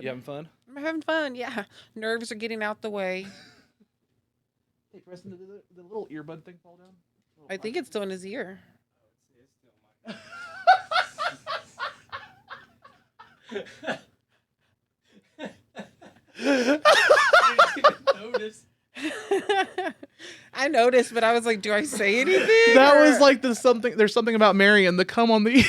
You having fun? I'm having fun, yeah. Nerves are getting out the way. Hey, Preston, did the little earbud thing fall down? I think it's still in his ear. Notice. I noticed, but I was like, do I say anything? That was like there's something about Mary and the come on the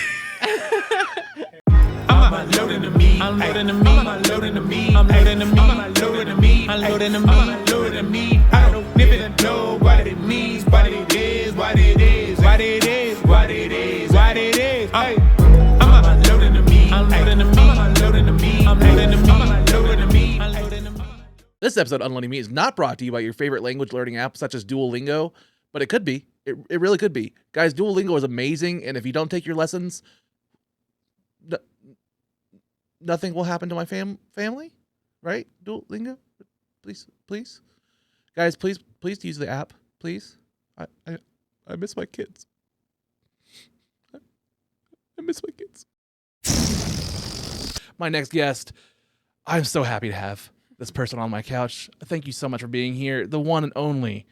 I'm unloading the meat. I'm loading the meat. I'm unloading the meat. I'm loading the meat. I'm unloading the meat. I'm loading the meat. I'm unloading the meat. I don't even know what it means, what it is, what it is, what it is, what it is, what it is. Hey, I'm unloading the meat. I'm loading the meat. I'm unloading the meat. I'm loading the meat. I'm unloading the meat. I'm loading the meat. This episode of Unloading Meat is not brought to you by your favorite language learning app such as Duolingo, but it could be. It really could be. Guys, Duolingo is amazing, and if you don't take your lessons, nothing will happen to my family, right? Duolingo, please. Guys, please use the app, please. I miss my kids. I miss my kids. My next guest, I'm so happy to have this person on my couch. Thank you so much for being here. The one and only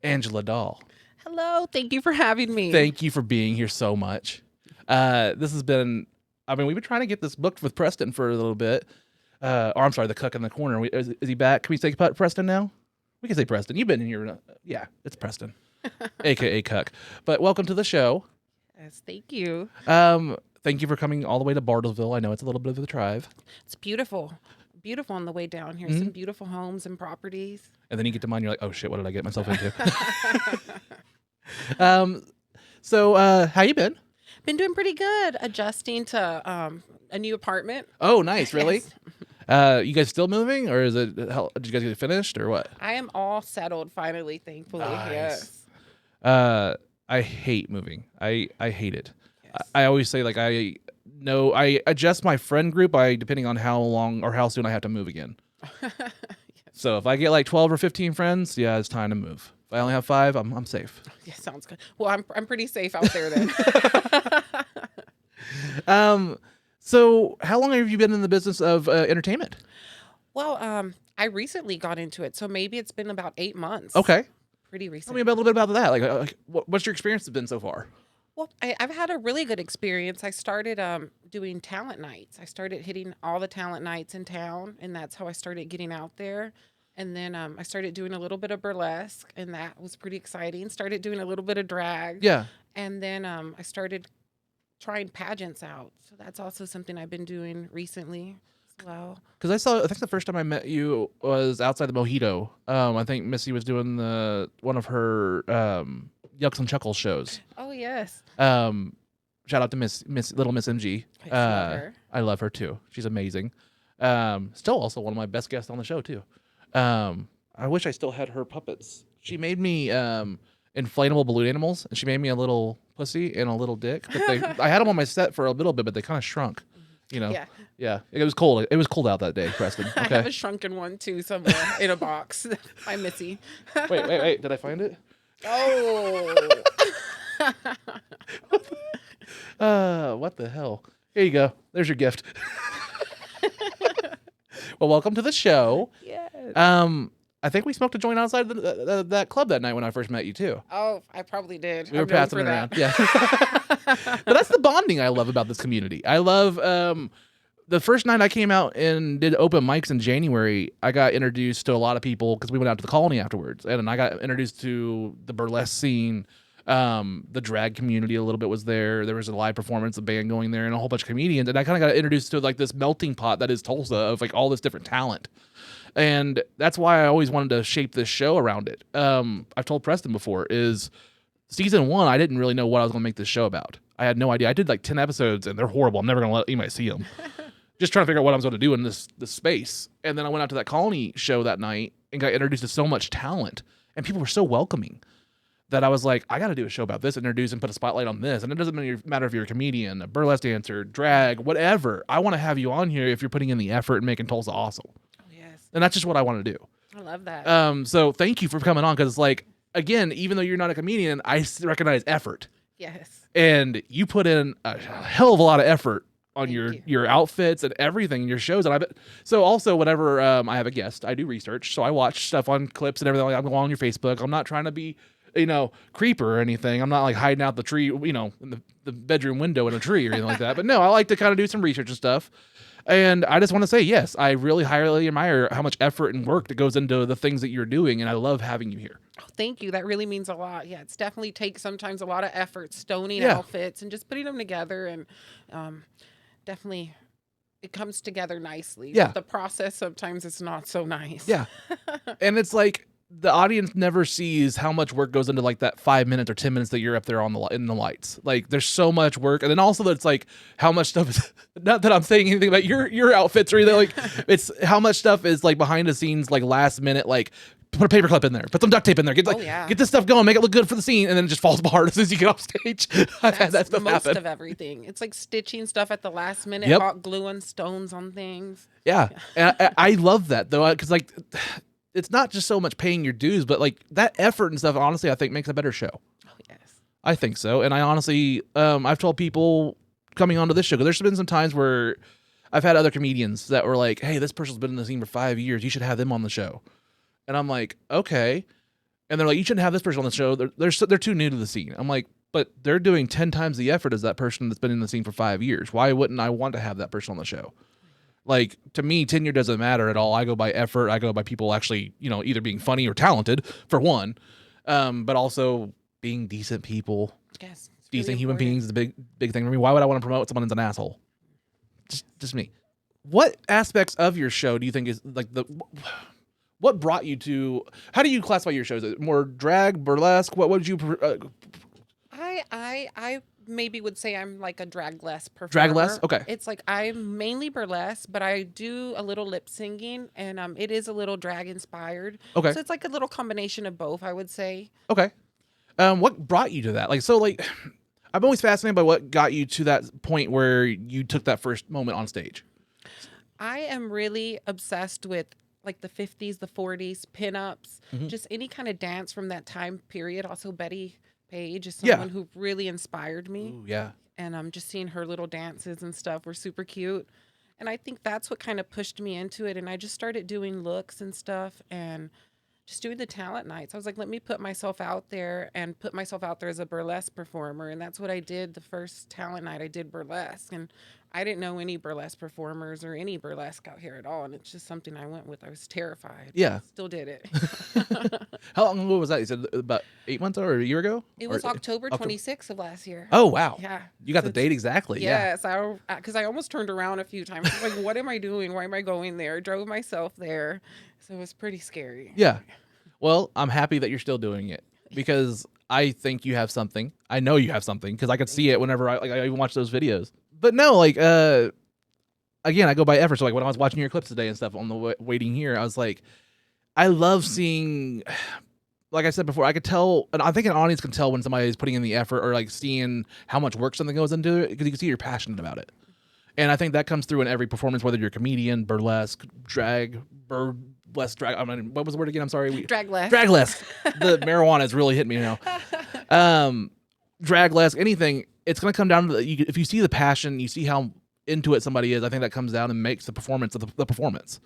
Angela Dahl. Hello, thank you for having me. Thank you for being here so much. This has been, we've been trying to get this booked with Preston for a little bit. Or I'm sorry, the cook in the corner. Is he back? Can we say Preston now? We can say Preston. You've been in here. Yeah, it's Preston, a.k.a. Cook. But welcome to the show. Yes, thank you. Thank you for coming all the way to Bartlesville. I know it's a little bit of a drive. It's beautiful. Beautiful on the way down here. Some beautiful homes and properties. And then you get to mine, you're like, oh shit, what did I get myself into? So how you been? Been doing pretty good. Adjusting to a new apartment. Oh, nice. Really? Yes. You guys still moving, or is it? Did you guys get it finished, or what? I am all settled finally, thankfully. Nice. Yes. I hate moving. I hate it. Yes. I always say like I adjust my friend group depending on how long or how soon I have to move again. Yes. So if I get like 12 or 15 friends, yeah, it's time to move. If I only have 5, I'm safe. Yeah, sounds good. Well, I'm pretty safe out there then. So how long have you been in the business of entertainment? Well, I recently got into it, so maybe it's been about 8 months. Okay. Pretty recent. Tell me a little bit about that. Like what's your experience been so far? Well, I've had a really good experience. I started doing talent nights. I started hitting all the talent nights in town, and that's how I started getting out there. And then I started doing a little bit of burlesque, and that was pretty exciting. Started doing a little bit of drag. Yeah. And then I started trying pageants out. So that's also something I've been doing recently as well. Because I think the first time I met you was outside the Mojito. I think Missy was doing one of her Yucks and Chuckles shows. Oh, yes. Shout out to Little Miss MG. I love her. I love her too. She's amazing. Still also one of my best guests on the show too. I wish I still had her puppets. She made me inflatable balloon animals, and she made me a little pussy and a little dick. But I had them on my set for a little bit, but they kind of shrunk. You know. Yeah. It was cold. It was cold out that day, Preston. Okay. I have a shrunken one too somewhere in a box by Missy. Wait. Did I find it? Oh. What the hell? Here you go. There's your gift. Well, welcome to the show. Yes. I think we smoked a joint outside that club that night when I first met you too. Oh, I probably did. We were passing it around. Yeah. But that's the bonding I love about this community. I love the first night I came out and did open mics in January, I got introduced to a lot of people because we went out to the colony afterwards. And I got introduced to the burlesque scene. The drag community a little bit was there. There was a live performance, a band going there, and a whole bunch of comedians. And I kind of got introduced to like this melting pot that is Tulsa of like all this different talent. And that's why I always wanted to shape this show around it. I've told Preston before is season 1, I didn't really know what I was going to make this show about. I had no idea. I did like 10 episodes and they're horrible. I'm never going to let anybody see them. Just trying to figure out what I was going to do in this space. And then I went out to that colony show that night and got introduced to so much talent. And people were so welcoming that I was like, I got to do a show about this, introduce and put a spotlight on this. And it doesn't matter if you're a comedian, a burlesque dancer, drag, whatever. I want to have you on here if you're putting in the effort and making Tulsa awesome. Oh, yes. And that's just what I want to do. I love that. So thank you for coming on because, like, again, even though you're not a comedian, I recognize effort. Yes. And you put in a hell of a lot of effort on Thank your outfits and everything in your shows. And I bet so. Also, whenever I have a guest, I do research, so I watch stuff on clips and everything. Like, I'm going on your Facebook. I'm not trying to be, creeper or anything. I'm not like hiding out the tree, in the bedroom window in a tree or anything like that. But no, I like to kind of do some research and stuff. And I just want to say, yes, I really highly admire how much effort and work that goes into the things that you're doing, and I love having you here. Oh, thank you. That really means a lot. Yeah, it's definitely takes sometimes a lot of effort stoning Yeah. outfits and just putting them together, and definitely it comes together nicely. Yeah. But the process sometimes it's not so nice. Yeah. And it's like the audience never sees how much work goes into like that 5 minutes or 10 minutes that you're up there in the lights. Like there's so much work. And then also it's like how much stuff is, not that I'm saying anything about your outfits or anything, like it's how much stuff is like behind the scenes, like last minute, like put a paper clip in there, put some duct tape in there, get this stuff going, make it look good for the scene. And then it just falls apart as soon as you get off stage. I've had that stuff most happen. of everything. It's like stitching stuff at the last minute, Yep. hot gluing stones on things. Yeah. And I love that though. Cause like, it's not just so much paying your dues, but like that effort and stuff, honestly, I think makes a better show. Oh, yes. I think so. And I honestly, I've told people coming onto this show, because there's been some times where I've had other comedians that were like, hey, this person's been in the scene for 5 years. You should have them on the show. And I'm like, okay. And they're like, you shouldn't have this person on the show. They're too new to the scene. I'm like, but they're doing 10 times the effort as that person that's been in the scene for 5 years. Why wouldn't I want to have that person on the show? Like, to me, tenure doesn't matter at all. I go by effort. I go by people actually, either being funny or talented, for one, but also being decent people. Yes. It's Decent really human important. beings is a big thing for me. Why would I want to promote someone that's an asshole? Just me. What aspects of your show do you think is like what brought you to? How do you classify your shows? Is it more drag, burlesque? What would you? I maybe would say I'm like a dragless performer. Dragless? Okay. It's like I'm mainly burlesque, but I do a little lip singing, and it is a little drag inspired. Okay. So it's like a little combination of both, I would say. Okay. What brought you to that? I'm always fascinated by what got you to that point where you took that first moment on stage. I am really obsessed with like the 50s, the 40s, pinups, just any kind of dance from that time period. Also, Betty Page is someone who really inspired me. Ooh, yeah. And just seeing her little dances and stuff were super cute. And I think that's what kind of pushed me into it. And I just started doing looks and stuff and just doing the talent nights. I was like, let me put myself out there and put myself out there as a burlesque performer. And that's what I did the first talent night. I did burlesque. And I didn't know any burlesque performers or any burlesque out here at all. And it's just something I went with. I was terrified. Yeah. Still did it. How long ago was that? You said about 8 months or a year ago? It was October 26th of last year. Oh, wow. Yeah. You got the date exactly. Yes, because I almost turned around a few times. I was like, what am I doing? Why am I going there? Drove myself there. So it was pretty scary. Yeah. Well, I'm happy that you're still doing it because I think you have something. I know you have something because I could see it whenever I even watch those videos. But no, again, I go by effort. So when I was watching your clips today and stuff on the waiting here, I was like, I love seeing, like I said before, I could tell, and I think an audience can tell when somebody is putting in the effort or like seeing how much work something goes into it because you can see you're passionate about it. And I think that comes through in every performance, whether you're a comedian, burlesque, drag, burlesque, drag. I mean, what was the word again? I'm sorry. Draglesque. Draglesque. The marijuana has really hit me now. Draglesque, anything. It's going to come down to if you see the passion, you see how into it somebody is. I think that comes down and makes the performance of the performance.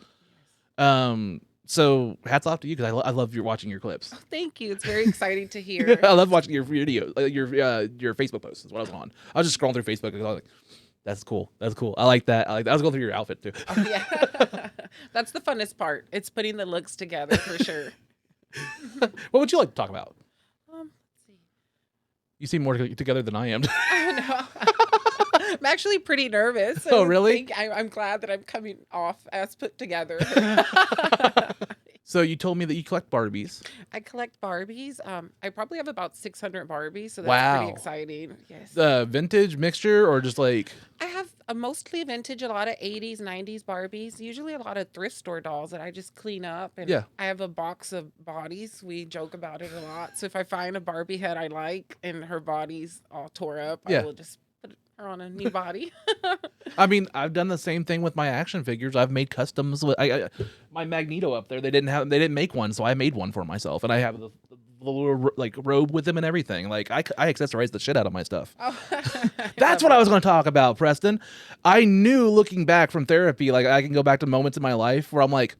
So hats off to you because I love watching your clips. Thank you. It's very exciting to hear. I love watching your video, your Facebook posts is what I was on. I was just scrolling through Facebook and I was like, that's cool. That's cool. I like that. I was going through your outfit too. Oh, yeah. That's the funnest part. It's putting the looks together for sure. What would you like to talk about? Let's see. You seem more together than I am. Oh, no. I'm actually pretty nervous. Oh, really? I'm glad that I'm coming off as put together. So you told me that you collect Barbies. I collect Barbies. I probably have about 600 Barbies, so that's pretty exciting. Yes. Vintage mixture or just like? I have mostly vintage, a lot of 80s, 90s Barbies, usually a lot of thrift store dolls that I just clean up. And I have a box of bodies. We joke about it a lot. So if I find a Barbie head I like and her body's all tore up, I will just put her on a new body. I mean, I've done the same thing with my action figures. I've made customs with my Magneto up there. They didn't make one, so I made one for myself, and I have the little like robe with him and everything. Like I accessorize the shit out of my stuff. Oh. That's what I was going to talk about, Preston. I knew looking back from therapy, like I can go back to moments in my life where I'm like,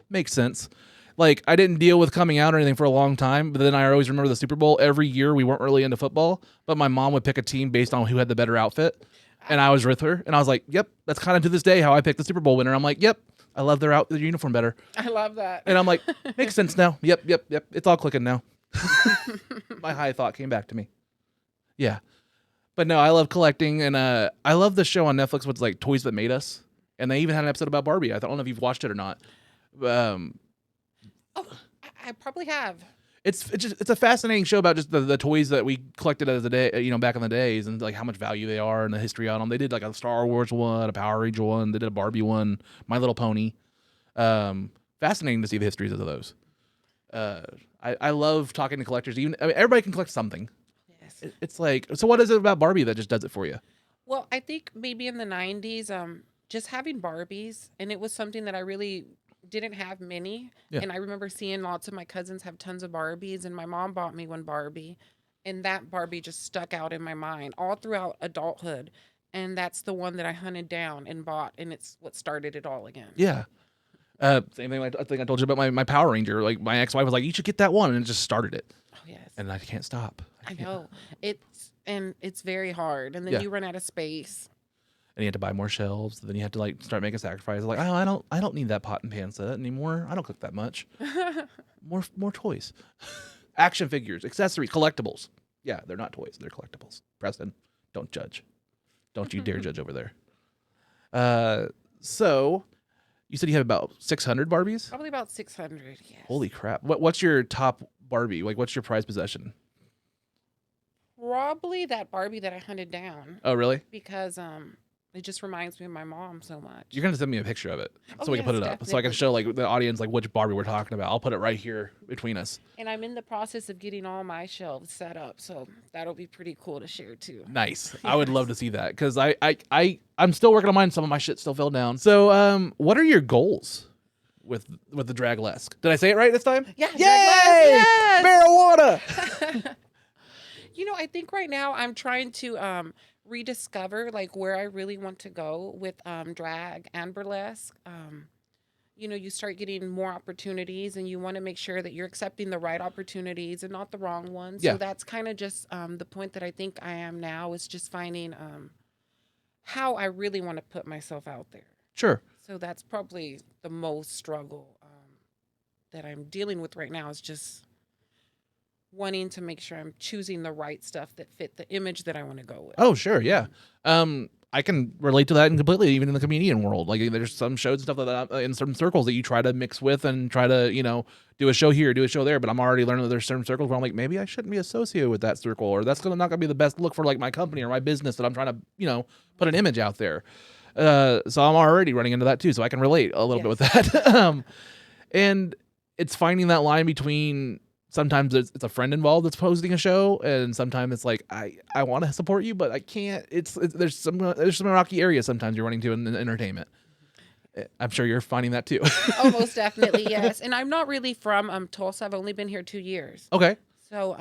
makes sense. Like I didn't deal with coming out or anything for a long time, but then I always remember the Super Bowl. Every year we weren't really into football, but my mom would pick a team based on who had the better outfit. And I was with her, and I was like, yep, that's kind of to this day how I picked the Super Bowl winner. I'm like, yep, I love their uniform better. I love that. And I'm like, makes sense now. Yep. It's all clicking now. My high thought came back to me. Yeah. But no, I love collecting, and I love the show on Netflix what's like Toys That Made Us. And they even had an episode about Barbie. I don't know if you've watched it or not. I probably have. It's a fascinating show about just the toys that we collected as a day, back in the days, and like how much value they are and the history on them. They did like a Star Wars one, a Power Ranger one, they did a Barbie one, My Little Pony. Fascinating to see the histories of those. I love talking to collectors. Everybody can collect something. Yes. It's like, so what is it about Barbie that just does it for you? Well, I think maybe in the 90s, just having Barbies, and it was something that I really didn't have many. Yeah. And I remember seeing lots of my cousins have tons of Barbies, and my mom bought me one Barbie, and that Barbie just stuck out in my mind all throughout adulthood. And that's the one that I hunted down and bought, and it's what started it all again. Yeah. Same thing. I think I told you about my Power Ranger. Like my ex-wife was like, "You should get that one," and it just started it. Oh yes. And I can't stop. I know. It's very hard, and then Yeah. you run out of space. And you have to buy more shelves. Then you have to like start making sacrifices. Like, oh, I don't need that pot and pan set anymore. I don't cook that much. More toys, action figures, accessories, collectibles. Yeah, they're not toys. They're collectibles. Preston, don't judge. Don't you dare judge over there. So you said you have about 600 Barbies? Probably about 600. Yes. Holy crap! What's your top Barbie? Like, what's your prized possession? Probably that Barbie that I hunted down. Oh, really? Because it just reminds me of my mom so much. You're gonna send me a picture of it so we can yes, put it up, so I can definitely. show like the audience like which Barbie we're talking about. I'll put it right here between us. And I'm in the process of getting all my shelves set up, so that'll be pretty cool to share too. Nice. I would love to see that because I'm still working on mine. Some of my shit still fell down. So what are your goals with the Draglesque? Did I say it right this time? Yeah. Yay! Yes! Marijuana. I think right now I'm trying to rediscover like where I really want to go with drag and burlesque. You start getting more opportunities, and you want to make sure that you're accepting the right opportunities and not the wrong ones. Yeah. So that's kind of just the point that I think I am now, is just finding how I really want to put myself out there. Sure. So that's probably the most struggle that I'm dealing with right now, is just wanting to make sure I'm choosing the right stuff that fit the image that I want to go with. Oh, sure. Yeah. I can relate to that completely, even in the comedian world. Like there's some shows and stuff that in certain circles that you try to mix with and try to, do a show here, do a show there. But I'm already learning that there's certain circles where I'm like, maybe I shouldn't be associated with that circle, or that's not going to be the best look for like my company or my business that I'm trying to, put an image out there. So I'm already running into that too. So I can relate a little bit with that. And it's finding that line between, sometimes it's a friend involved that's posting a show, and sometimes it's like I want to support you, but I can't. There's some rocky areas sometimes you're running to in entertainment. I'm sure you're finding that too. Oh, most definitely, yes. And I'm not really from Tulsa. I've only been here 2 years. Okay. So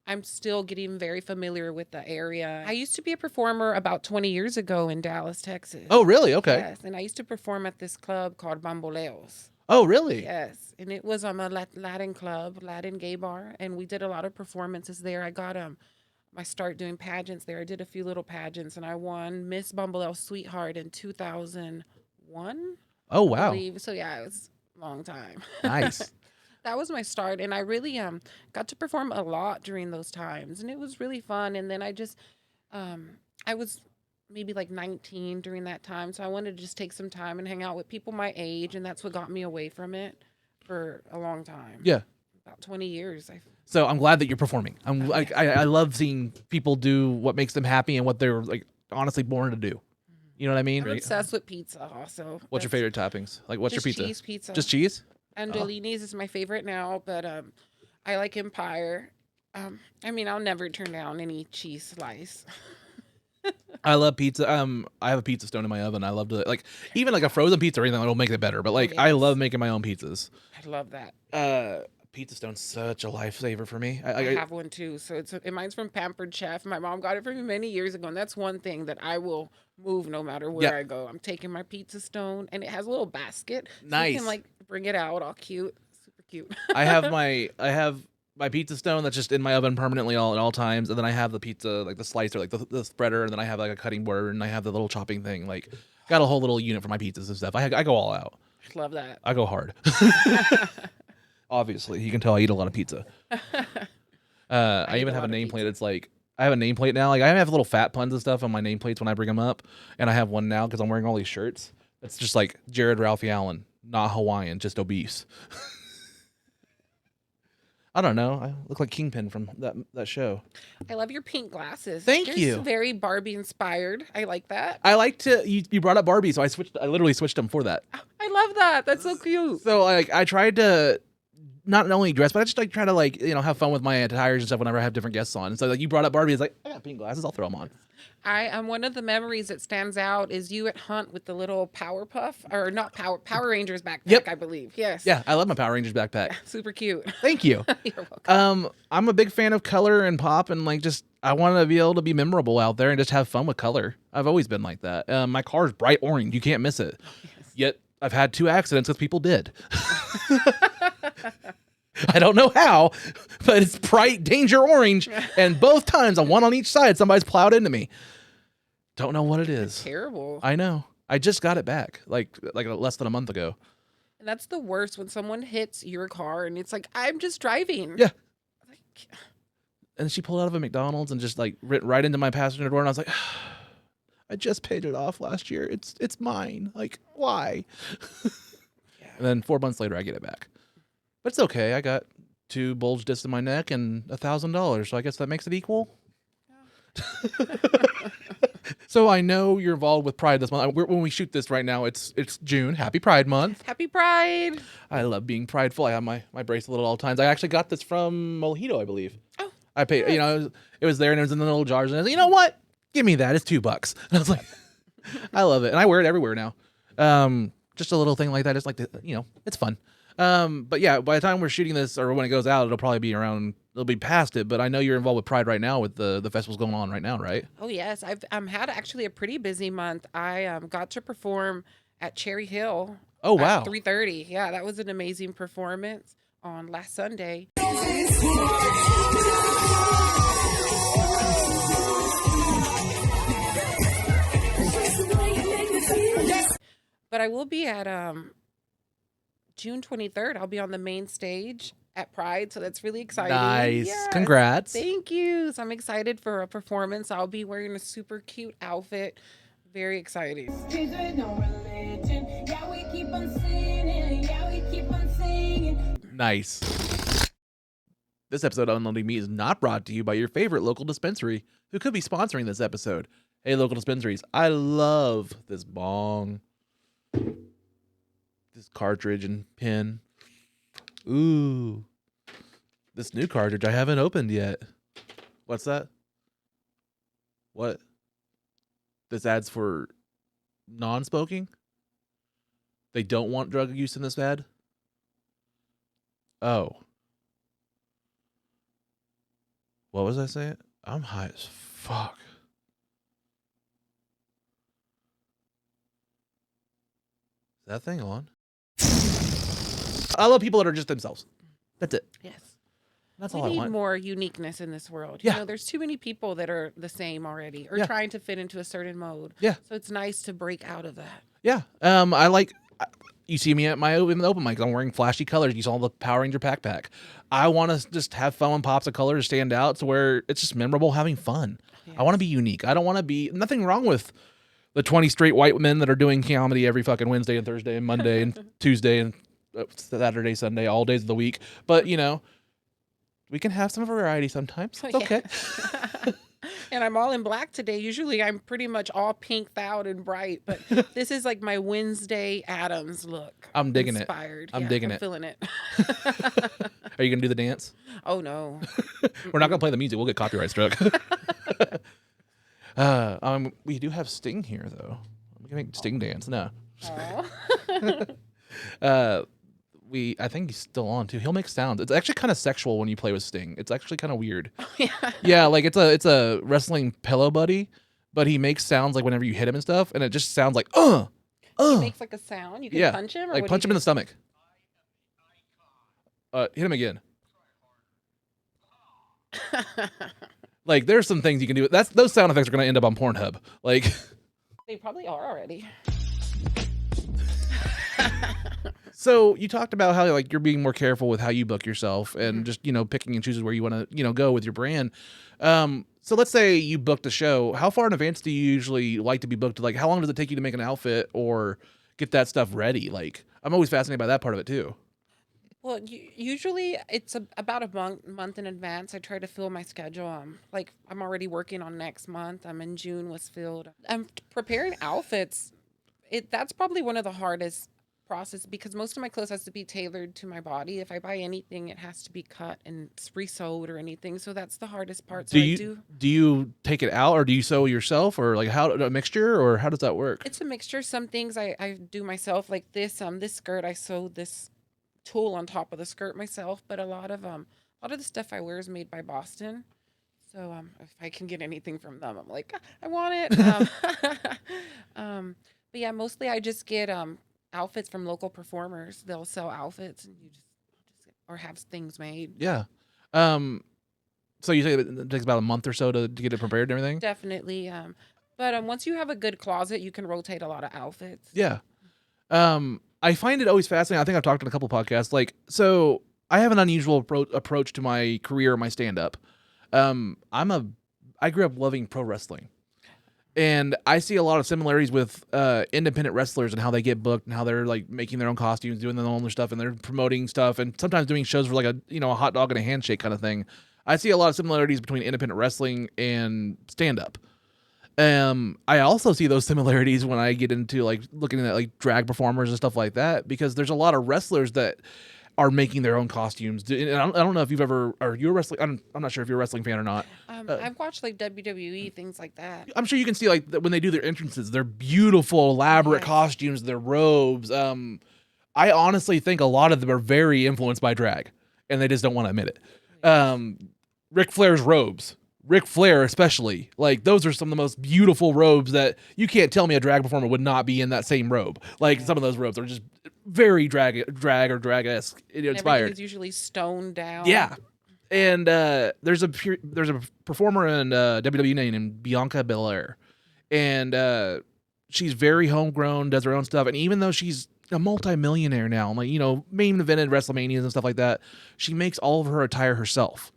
I'm still getting very familiar with the area. I used to be a performer about 20 years ago in Dallas, Texas. Oh, really? Okay. Yes, and I used to perform at this club called Bamboleos. Oh, really? Yes, and it was a Latin club, Latin gay bar, and we did a lot of performances there. I got my start doing pageants there. I did a few little pageants, and I won Miss Bamboleo Sweetheart in 2001. Oh, I wow. believe. So yeah, it was a long time. Nice. That was my start, and I really got to perform a lot during those times, and it was really fun. And then I just I was maybe like 19 during that time, so I wanted to just take some time and hang out with people my age, and that's what got me away from it for a long time. Yeah. About 20 years. So I'm glad that you're performing. I love seeing people do what makes them happy and what they're like honestly born to do. You know what I mean? I'm obsessed with pizza also. What's your favorite toppings? Like, what's your Just pizza? cheese pizza. Just cheese? Angelini's is my favorite now, but I like Empire. I'll never turn down any cheese slice. I love pizza. I have a pizza stone in my oven. I love to even like a frozen pizza or anything that'll make it better. But like, I yes. love making my own pizzas. I love that. Pizza Stone's such a lifesaver for me. I have one too. So mine's from Pampered Chef. My mom got it for me many years ago, and that's one thing that I will move no matter where I go. I'm taking my Pizza Stone, and it has a little basket. So you can like bring it out, all cute, super cute. I have my Pizza Stone that's just in my oven permanently at all times, and then I have the pizza, like the slicer, like the spreader, and then I have like a cutting board, and I have the little chopping thing. Like, got a whole little unit for my pizzas and stuff. I go all out. Love that. I go hard. Obviously, you can tell I eat a lot of pizza. I even have a nameplate. It's like I have a nameplate now. Like I have little fat puns and stuff on my nameplates when I bring them up, and I have one now because I'm wearing all these shirts. It's just like Jared Ralphie Allen, not Hawaiian, just obese. I don't know. I look like Kingpin from that show. I love your pink glasses. Thank you. Very Barbie inspired. I like that. I like to. You brought up Barbie, so I literally switched them for that. I love that. That's so cute. So I tried to not only dress, but I just like try to like have fun with my attires and stuff whenever I have different guests on. And so like you brought up Barbie, it's like I got pink glasses. I'll throw them on. One of the memories that stands out is you at Hunt with the little Power Rangers backpack. Yep. I believe. Yes. Yeah, I love my Power Rangers backpack. Super cute. Thank you. You're welcome. I'm a big fan of color and pop, and like just I want to be able to be memorable out there and just have fun with color. I've always been like that. My car's bright orange. You can't miss it. Yes. Yet I've had 2 accidents with people dead. I don't know how, but it's bright danger orange, and both times on one on each side, somebody's plowed into me. Don't know what it is. That's terrible. I know. I just got it back like less than a month ago. And that's the worst when someone hits your car and it's like, I'm just driving. Yeah. And she pulled out of a McDonald's and just like right into my passenger door, and I was like, I just paid it off last year. It's mine. Like, why? Yeah. And then 4 months later, I get it back. But it's okay. I got 2 bulge discs in my neck and $1,000. So I guess that makes it equal. Yeah. So I know you're involved with Pride this month. When we shoot this right now, it's June. Happy Pride Month. Happy Pride. I love being prideful. I have my bracelet at all times. I actually got this from Mojito, I believe. Oh. I paid. Good. It was there and it was in the little jars. And I was like, you know what? Give me that. It's $2. And I was like, I love it, and I wear it everywhere now. Just a little thing like that. It's like it's fun. But yeah, by the time we're shooting this or when it goes out, it'll probably be it'll be past it. But I know you're involved with Pride right now with the festivals going on right now, right? Oh yes, I've had actually a pretty busy month. I got to perform at Cherry Hill. Oh wow, at 3:30. Yeah, that was an amazing performance on last Sunday. But I will be at June 23rd. I'll be on the main stage at Pride, so that's really exciting. Nice. Yes. Congrats. Thank you. So I'm excited for a performance. I'll be wearing a super cute outfit. Very exciting. Nice. This episode of Unloading Meat is not brought to you by your favorite local dispensary, who could be sponsoring this episode. Hey, local dispensaries, I love this bong, this cartridge and pin. Ooh, this new cartridge I haven't opened yet. What's that? What? This ad's for non-smoking? They don't want drug use in this ad? Oh. What was I saying? I'm high as fuck. Is that thing on? I love people that are just themselves. That's it. Yes. That's we all I need want. more uniqueness in this world. Yeah. You know, there's too many people that are the same already or trying to fit into a certain mode. Yeah. So it's nice to break out of that. Yeah. I like, you see me at my open mic. I'm wearing flashy colors. You saw the Power Ranger backpack. I want to just have fun with pops of colors, stand out to where it's just memorable, having fun. Yes. I want to be unique. I don't want to be, nothing wrong with the 20 straight white men that are doing comedy every fucking Wednesday and Thursday and Monday and Tuesday and Saturday, Sunday, all days of the week. But, you know, we can have some variety sometimes. It's okay. And I'm all in black today. Usually I'm pretty much all pinked out and bright, but this is like my Wednesday Addams look. I'm digging Inspired. it. I'm digging it. Feeling it. Are you going to do the dance? Oh, no. We're not going to play the music. We'll get copyright struck. We do have Sting here, though. We can make Sting dance. No. I think he's still on too. He'll make sounds. It's actually kind of sexual when you play with Sting. It's actually kind of weird. Yeah. Yeah, like it's a wrestling pillow buddy, but he makes sounds like whenever you hit him and stuff, and it just sounds like He makes like a sound. You can punch him, or like what punch do him you in the stomach. Hit him again. do? Like there's some things you can do. Those sound effects are gonna end up on Pornhub. Like They probably are already. so you talked about how like you're being more careful with how you book yourself and just picking and choosing where you want to go with your brand. So let's say you booked a show. How far in advance do you usually like to be booked? Like how long does it take you to make an outfit or get that stuff ready? Like I'm always fascinated by that part of it too. Well, usually it's about a month in advance. I try to fill my schedule. Like I'm already working on next month. I'm in June was filled. I'm preparing outfits. That's probably one of the hardest process because most of my clothes has to be tailored to my body. If I buy anything, it has to be cut and resewed or anything. So that's the hardest part. So do you take it out or do you sew yourself or like a mixture or how does that work? It's a mixture. Some things I do myself, like this skirt. I sewed this tulle on top of the skirt myself, but a lot of the stuff I wear is made by Boston. So if I can get anything from them, I'm like, I want it. But yeah, mostly I just get outfits from local performers. They'll sell outfits and you just or have things made. Yeah. So you say it takes about a month or so to get it prepared and everything? Definitely. But once you have a good closet, you can rotate a lot of outfits. Yeah. I find it always fascinating. I think I've talked on a couple podcasts. Like, so I have an unusual approach to my career, my stand-up. I grew up loving pro wrestling. And I see a lot of similarities with independent wrestlers and how they get booked and how they're like making their own costumes, doing their own stuff, and they're promoting stuff and sometimes doing shows for like a hot dog and a handshake kind of thing. I see a lot of similarities between independent wrestling and stand-up. I also see those similarities when I get into like looking at like drag performers and stuff like that because there's a lot of wrestlers that are making their own costumes. And I don't know if you've ever, are you a wrestling? I'm not sure if you're a wrestling fan or not. I've watched like WWE, things like that. I'm sure you can see like when they do their entrances, they're beautiful, elaborate costumes, their robes. I honestly think a lot of them are very influenced by drag and they just don't want to admit it. Ric Flair's robes. Ric Flair especially, like those are some of the most beautiful robes that you can't tell me a drag performer would not be in that same robe. Like some of those robes are just very drag or drag-esque inspired. Everything's usually stoned down. Yeah, and there's a performer in WWE named Bianca Belair, and she's very homegrown, does her own stuff, and even though she's a multi-millionaire now, like main evented WrestleManias and stuff like that, she makes all of her attire herself.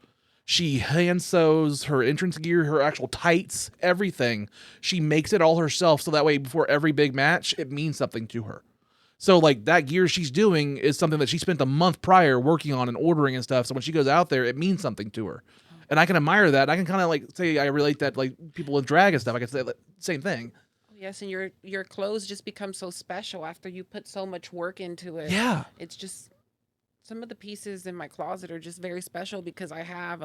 She hand sews her entrance gear, her actual tights, everything. She makes it all herself so that way before every big match, it means something to her. So like that gear she's doing is something that she spent a month prior working on and ordering and stuff. So when she goes out there, it means something to her. And I can admire that. I can kind of like say I relate that like people with drag and stuff. I can say the same thing. Yes, and your clothes just become so special after you put so much work into it. Yeah. It's just... Some of the pieces in my closet are just very special because I have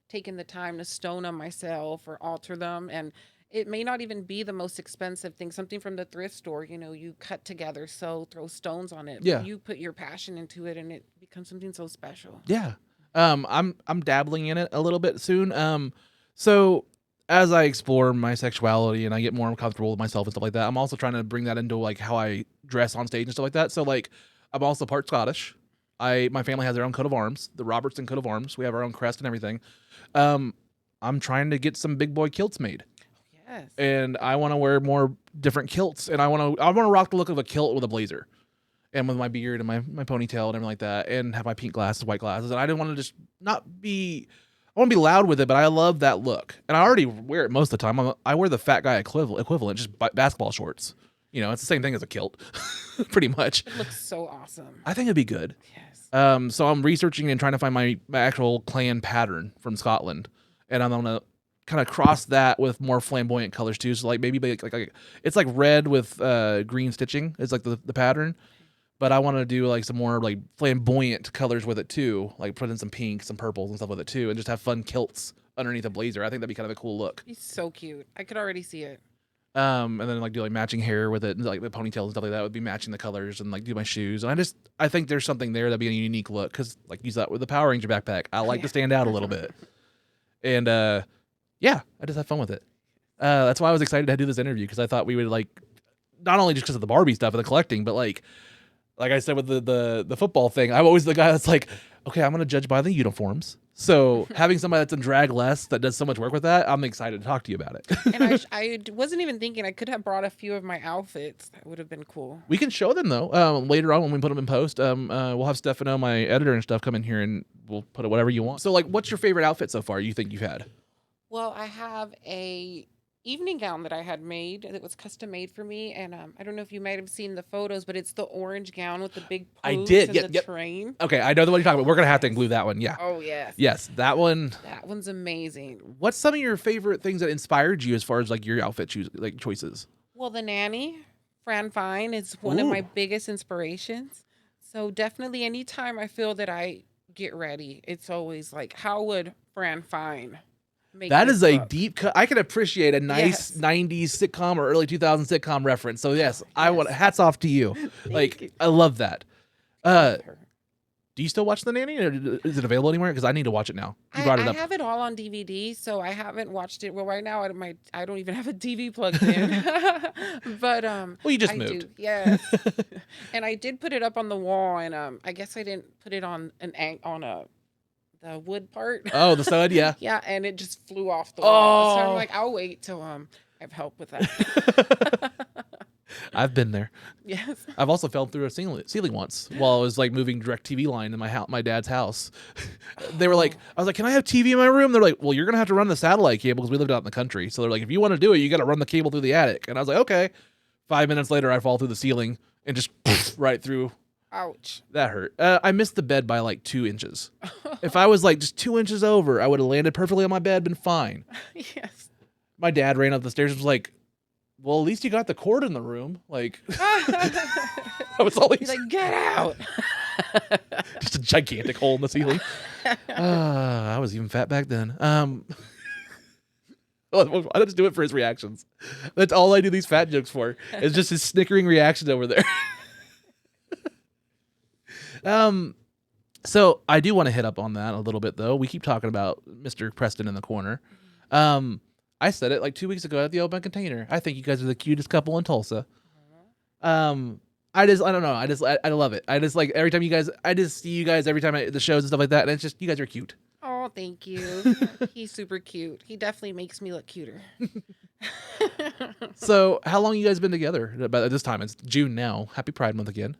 taken the time to stone them myself or alter them. And it may not even be the most expensive thing. Something from the thrift store, you cut together, sew, throw stones on it. Yeah. But you put your passion into it and it becomes something so special. Yeah. I'm dabbling in it a little bit soon. So as I explore my sexuality and I get more comfortable with myself and stuff like that, I'm also trying to bring that into like how I dress on stage and stuff like that. So like I'm also part Scottish. My family has their own coat of arms, the Robertson coat of arms. We have our own crest and everything. I'm trying to get some big boy kilts made. Yes. And I want to wear more different kilts, and I want to rock the look of a kilt with a blazer, and with my beard and my ponytail and everything like that, and have my pink glasses, white glasses. And I didn't want to just not be. I want to be loud with it, but I love that look, and I already wear it most of the time. I wear the fat guy equivalent, just basketball shorts. It's the same thing as a kilt, pretty much. It looks so awesome. I think it'd be good. Yes. So I'm researching and trying to find my actual clan pattern from Scotland, and I'm gonna kind of cross that with more flamboyant colors too. So like maybe like it's like red with green stitching. It's like the pattern, but I want to do like some more like flamboyant colors with it too. Like put in some pinks, some purples and stuff with it too, and just have fun kilts underneath a blazer. I think that'd be kind of a cool look. He's so cute. I could already see it. And then like do like matching hair with it, and like the ponytails and stuff like that would be matching the colors, and like do my shoes. And I think there's something there that'd be a unique look because like use that with the Power Ranger backpack. I like to stand out a little bit, and yeah, I just have fun with it. That's why I was excited to do this interview because I thought we would like not only just because of the Barbie stuff and the collecting, but like I said with the football thing, I'm always the guy that's like, okay, I'm gonna judge by the uniforms. So having somebody that's in drag less that does so much work with that, I'm excited to talk to you about it. And I wasn't even thinking I could have brought a few of my outfits. That would have been cool. We can show them though later on when we put them in post. We'll have Stefano, my editor and stuff, come in here and we'll put it whatever you want. So like, what's your favorite outfit so far? You think you've had? Well, I have a evening gown that I had made that was custom made for me, and I don't know if you might have seen the photos, but it's the orange gown with the big I poops did. and the train. Okay, I know the one you're talking about. We're gonna have to include that one. Yeah. Oh yes. Yes, that one. That one's amazing. What's some of your favorite things that inspired you as far as like your outfit choices? Well, the nanny, Fran Fine, is one of my Ooh. biggest inspirations. So definitely anytime I feel that I get ready, it's always like, how would Fran Fine make That this is a look? deep cut. I can appreciate a nice Yes. 90s sitcom or early 2000s sitcom reference. So yes, I want hats off to you. Like you. I love that. Her. Do you still watch The Nanny, or is it available anywhere? Because I need to watch it now. You brought it up. I have it all on DVD, so I haven't watched it. Well, right now I don't even have a TV plugged in. But Well, you just I moved. do, yes. And I did put it up on the wall, and I guess I didn't put it on the wood part. Oh, the stud, yeah. Yeah, and it just flew off the wall. So Oh. I'm like, I'll wait till I have help with that. I've been there. Yes. I've also fell through a ceiling once while I was like moving DirecTV line in my dad's house. They were like, I was like, can I have TV in my room? They're like, well, you're gonna have to run the satellite cable because we lived out in the country. So they're like, if you want to do it, you got to run the cable through the attic. And I was like, okay. 5 minutes later, I fall through the ceiling and just right through. Ouch. That hurt. I missed the bed by like 2 inches. If I was like just 2 inches over, I would have landed perfectly on my bed, been fine. Yes. My dad ran up the stairs and was like, well, at least you got the cord in the room. Like, that was all He's like, get out. just a gigantic hole in the ceiling. I was even fat back then. I just do it for his reactions. That's all I do these fat jokes for. Is just his snickering reactions over there. So I do want to hit up on that a little bit, though. We keep talking about Mr. Preston in the corner. I said it like 2 weeks ago at the open container. I think you guys are the cutest couple in Tulsa. I don't know. I love it. I just like every time I just see you guys every time the shows and stuff like that. And it's just, you guys are cute. Oh, thank you. He's super cute. He definitely makes me look cuter. So how long you guys been together? About this time, it's June now. Happy Pride Month again.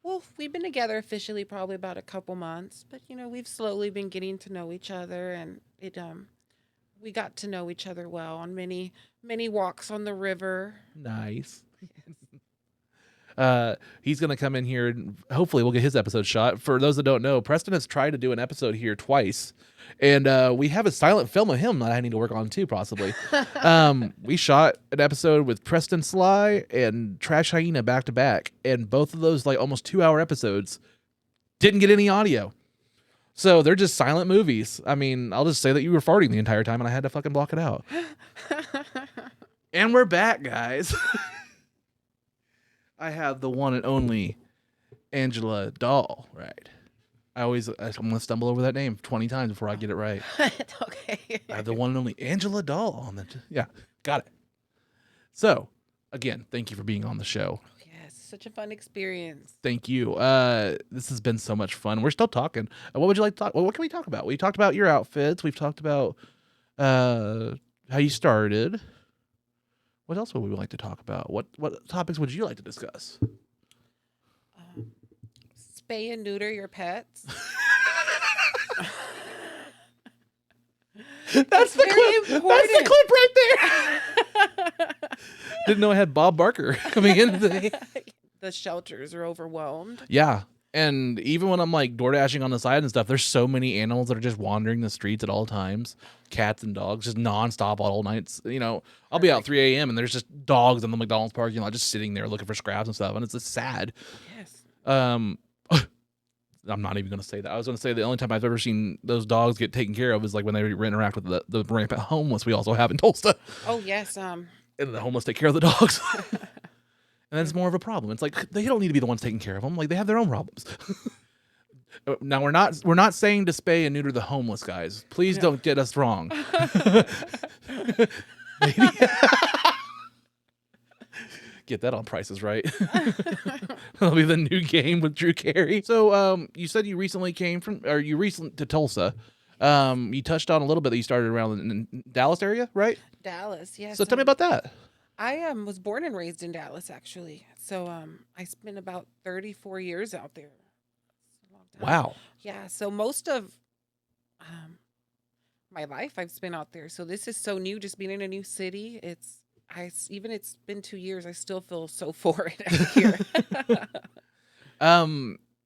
Well, we've been together officially probably about a couple months, but we've slowly been getting to know each other, and we got to know each other well on many walks on the river. Nice. He's gonna come in here and hopefully we'll get his episode shot. For those that don't know, Preston has tried to do an episode here twice, and we have a silent film of him that I need to work on too, possibly. We shot an episode with Preston Sly and Trash Hyena back to back, and both of those like almost 2-hour episodes didn't get any audio. So they're just silent movies. I mean, I'll just say that you were farting the entire time and I had to fucking block it out. And we're back, guys. I have the one and only Angela Dahl, right? I'm going to stumble over that name 20 times before I get it right. Okay. I have the one and only Angela Dahl on that. Yeah, got it. So, again, thank you for being on the show. Yes, such a fun experience. Thank you. This has been so much fun. We're still talking. What would you like to talk? Well, what can we talk about? We talked about your outfits. We've talked about how you started. What else would we like to talk about? What topics would you like to discuss? Spay and neuter your pets. That's the very clip. That's the important. clip right there. Didn't know I had Bob Barker coming in today. The shelters are overwhelmed. Yeah. And even when I'm like door dashing on the side and stuff, there's so many animals that are just wandering the streets at all times. Cats and dogs, just nonstop all nights. I'll be out 3 a.m. and there's just dogs in the McDonald's parking lot just sitting there looking for scraps and stuff. And it's just sad. Yes. I'm not even going to say that. I was going to say the only time I've ever seen those dogs get taken care of is like when they interact with the rampant homeless we also have in Tulsa. Oh, yes. and the homeless take care of the dogs. And that's more of a problem. It's like they don't need to be the ones taking care of them. Like they have their own problems. Now we're not saying to spay and neuter the homeless, guys. Please don't get us wrong. Get that on Price is Right. That'll be the new game with Drew Carey. So you said you recently to Tulsa. You touched on a little bit that you started around in Dallas area, right? Dallas, yes. So tell me about that. I was born and raised in Dallas, actually. So I spent about 34 years out there. That's a long time. Wow. Yeah. So most of my life I've spent out there. So this is so new, just being in a new city. It's been 2 years. I still feel so foreign out here.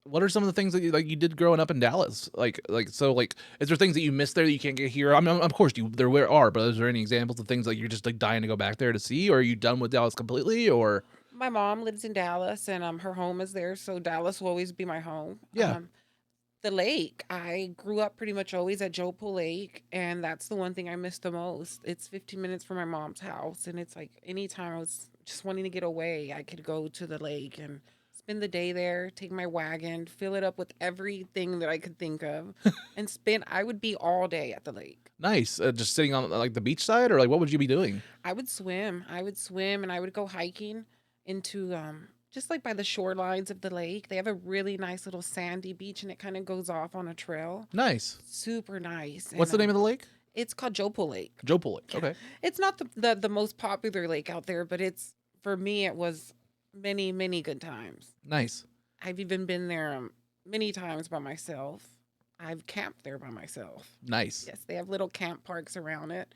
What are some of the things that you did growing up in Dallas? Is there things that you missed there that you can't get here? I mean, of course there are, but is there any examples of things like you're just like dying to go back there to see, or are you done with Dallas completely, or? My mom lives in Dallas, and her home is there, so Dallas will always be my home. Yeah. The lake, I grew up pretty much always at Joe Pool Lake, and that's the one thing I miss the most. It's 15 minutes from my mom's house, and it's like anytime I was just wanting to get away, I could go to the lake and spend the day there, take my wagon, fill it up with everything that I could think of, and I would be all day at the lake. Nice. Just sitting on like the beach side, or like what would you be doing? I would swim, and I would go hiking into just like by the shorelines of the lake. They have a really nice little sandy beach, and it kind of goes off on a trail. Nice. Super nice. What's the name of the lake? It's called Joe Pool Lake. Joe Pool Lake. Okay. It's not the most popular lake out there, but for me it was many, many good times. Nice. I've even been there many times by myself. I've camped there by myself. Nice. Yes, they have little camp parks around it.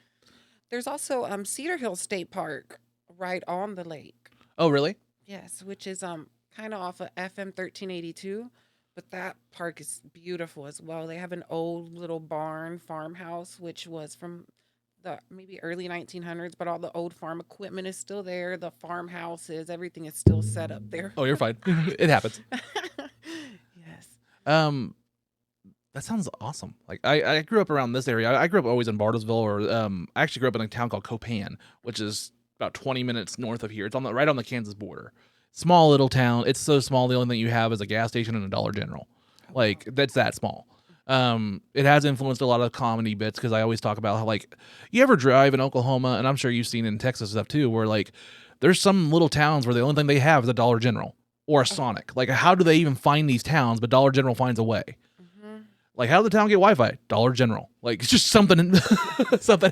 There's also Cedar Hill State Park right on the lake. Oh, really? Yes, which is kind of off of FM 1382, but that park is beautiful as well. They have an old little barn farmhouse, which was from the maybe early 1900s, but all the old farm equipment is still there. The farmhouses, everything is still set up there. Oh, you're fine. It happens. Yes. That sounds awesome. Like I grew up around this area. I grew up always in Bartlesville, or I actually grew up in a town called Copan, which is about 20 minutes north of here. It's right on the Kansas border. Small little town. It's so small. The only thing you have is a gas station and a Dollar General. Like that's that small. It has influenced a lot of comedy bits because I always talk about how like you ever drive in Oklahoma, and I'm sure you've seen in Texas stuff too, where like there's some little towns where the only thing they have is a Dollar General or a Sonic. Like how do they even find these towns? But Dollar General finds a way. Like, how did the town get Wi-Fi? Dollar General. Like, it's just something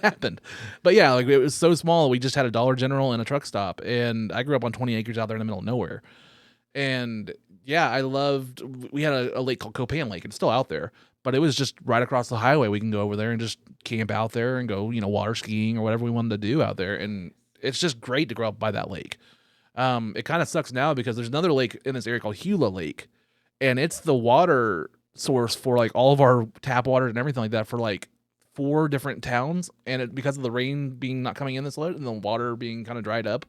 happened. But yeah, like it was so small. We just had a Dollar General and a truck stop. And I grew up on 20 acres out there in the middle of nowhere. And yeah, we had a lake called Copan Lake. It's still out there, but it was just right across the highway. We can go over there and just camp out there and go, water skiing or whatever we wanted to do out there. And it's just great to grow up by that lake. It kind of sucks now because there's another lake in this area called Gila Lake, and it's the water source for like all of our tap water and everything like that for like 4 different towns. And because of the rain being not coming in this late and the water being kind of dried up,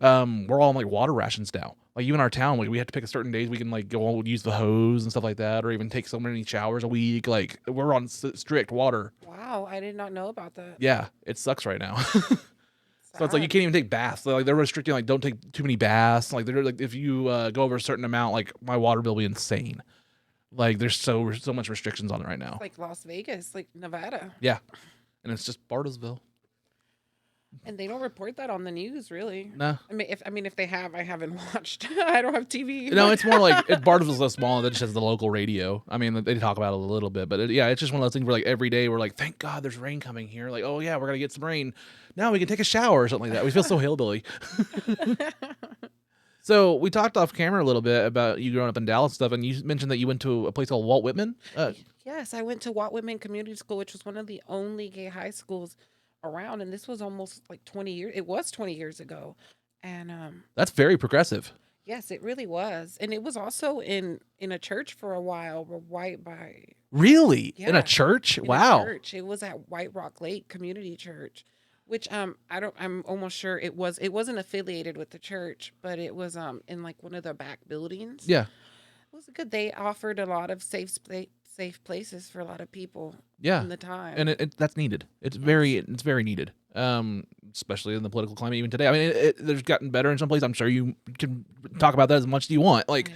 we're all on like water rations now. Like even our town, like we have to pick a certain days we can like go use the hose and stuff like that, or even take so many showers a week. Like we're on strict water. Wow, I did not know about that. Yeah, it sucks right now. So it's like you can't even take baths. Like they're restricting like don't take too many baths. Like they're like if you go over a certain amount, like my water bill will be insane. Like there's so much restrictions on it right now. It's like Las Vegas, like Nevada. Yeah, and it's just Bartlesville. And they don't report that on the news, really. No. I mean, if they have, I haven't watched. I don't have TV. No, it's more like Bartlesville's so small that it just has the local radio. I mean, they talk about it a little bit, but it's just one of those things where like every day we're like, thank God there's rain coming here. Like, oh yeah, we're gonna get some rain. Now we can take a shower or something like that. We feel so hillbilly. So we talked off camera a little bit about you growing up in Dallas and stuff, and you mentioned that you went to a place called Walt Whitman. Yes, I went to Walt Whitman Community School, which was one of the only gay high schools around, and this was almost like 20 years. It was 20 years ago, and that's very progressive. Yes, it really was, and it was also in a church for a while. Right by really yeah, in a church. In wow, a church. It was at White Rock Lake Community Church. Which I'm almost sure it wasn't affiliated with the church, but it was in like one of the back buildings. Yeah. It was good. They offered a lot of safe safe places for a lot of people. Yeah, In the time. and that's needed. It's very needed. Especially in the political climate even today. I mean, there's gotten better in some places. I'm sure you can talk about that as much as you want. Like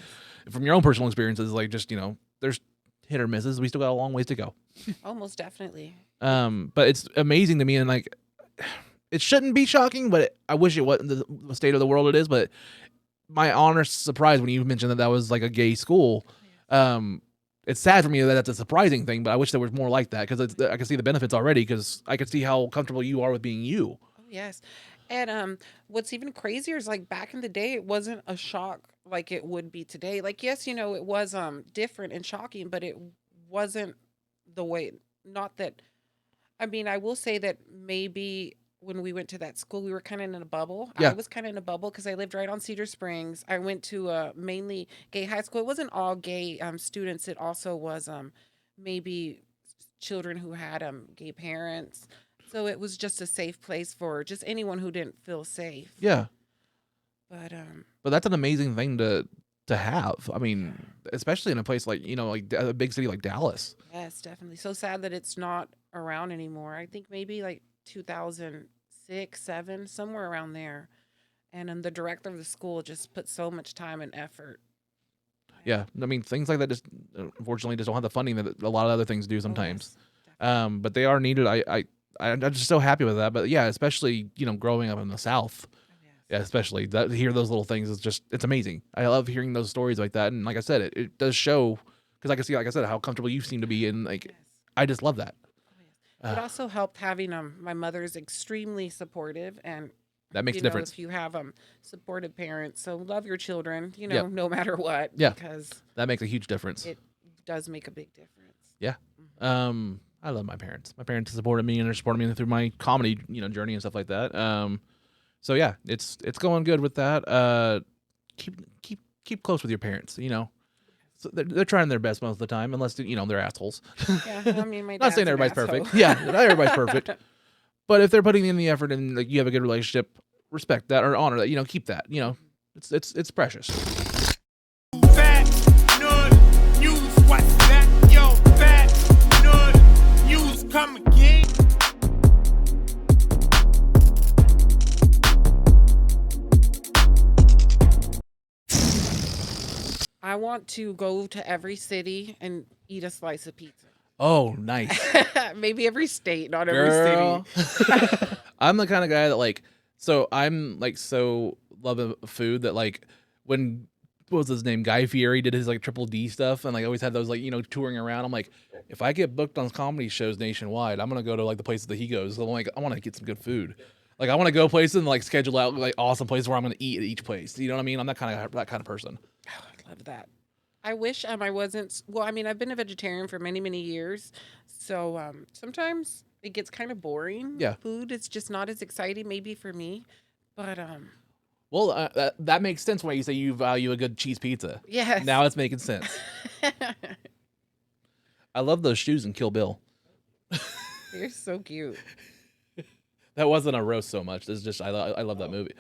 from your own personal experiences, like just there's hit or misses. We still got a long ways to go. Almost definitely. But it's amazing to me, and like it shouldn't be shocking, but I wish it wasn't the state of the world it is. But my honest surprise when you mentioned that was like a gay school. It's sad for me that that's a surprising thing, but I wish there was more like that because I can see the benefits already because I can see how comfortable you are with being you. Oh, yes. And what's even crazier is like back in the day, it wasn't a shock like it would be today. Like, yes, it was different and shocking, but it wasn't the way, not that, I mean, I will say that maybe when we went to that school, we were kind of in a bubble. Yeah. I was kind of in a bubble because I lived right on Cedar Springs. I went to a mainly gay high school. It wasn't all gay students. It also was maybe children who had gay parents. So it was just a safe place for just anyone who didn't feel safe. Yeah. But that's an amazing thing to have. I mean, especially in a place like like a big city like Dallas. Yes, definitely. So sad that it's not around anymore. I think maybe like 2006, 7, somewhere around there. And the director of the school just put so much time and effort. Yeah, I mean things like that just unfortunately just don't have the funding that a lot of other things do sometimes. Yes, but they are needed. I'm just so happy with that. But yeah, especially growing up in the South. Yeah, especially that hear those little things is it's amazing. I love hearing those stories like that, and like I said, it does show because I can see, like I said, how comfortable you seem to be, and like I just love that. It also helped having my mother's extremely supportive, and that makes a difference. If you have supportive parents, so love your children, no matter what. Yeah, because that makes a huge difference. It does make a big difference. Yeah. I love my parents. My parents supported me and they're supporting me through my comedy, journey and stuff like that. So yeah, it's going good with that. Keep close with your parents. So they're trying their best most of the time, unless they're assholes. Yeah, I mean, my not saying everybody's perfect. Yeah, not everybody's perfect. But if they're putting in the effort and like you have a good relationship, respect that or honor that. Keep that. It's precious. Fat Nerd News, what's that? Yo, Fat Nerd News, come again. I want to go to every city and eat a slice of pizza. Oh, nice. Maybe every state, not Girl. every city. I'm the kind of guy that I'm so love of food that when what was his name, Guy Fieri did his Triple D stuff and always had those touring around. I'm like, if I get booked on comedy shows nationwide, I'm gonna go to the places that he goes. So I'm I want to get some good food. I want to go places and schedule out awesome places where I'm gonna eat at each place. You know what I mean? I'm that kind of person. Oh, I love that. I wish I wasn't. Well, I mean, I've been a vegetarian for many, many years, so sometimes it gets kind of boring. Yeah, food is just not as exciting, maybe for me, but Well, that makes sense when you say you value a good cheese pizza. Yes. Now it's making sense. I love those shoes in Kill Bill. They're so cute. That wasn't a roast so much. This is just I love that movie.